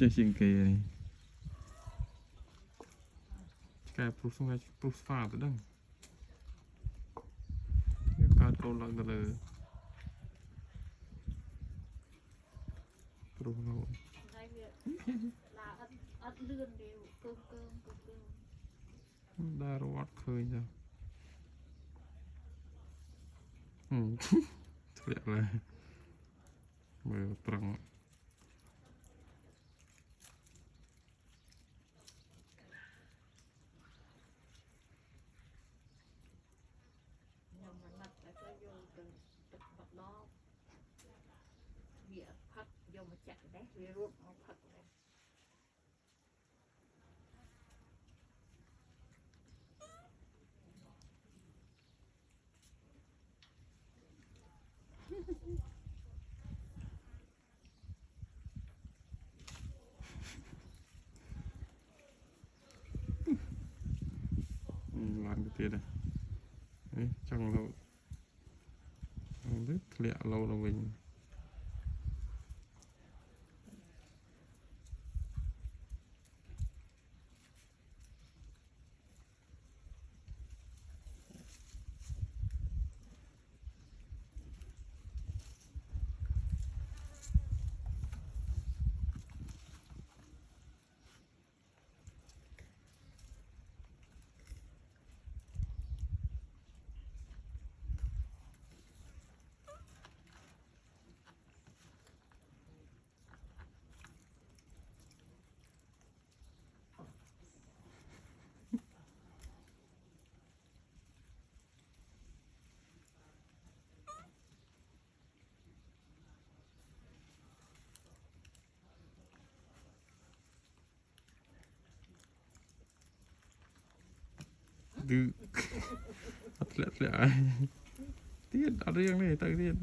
ចេះជាងគេនេះកែព្រុសស្ងាត់ព្រុសស្វាទៅដឹងកើតកូនឡើងទៅលើព្រុសនោះអត់លឿនទេគើមដើររត់ឃើញទៅធ្លាក់លើមើលប្រឹងខ្ញុំមិនណាត់តែទៅយកទៅទឹកបាត់ដបវាផឹកយកមកចាក់ដែរវារត់មកផឹកដែរឡើងទៅទៀតនេះចង់លោទៅធ្លាក់លោទៅវិញឌឺអត់ធ្លាក់ទៀតអត់រឿងនេះទៅទៀត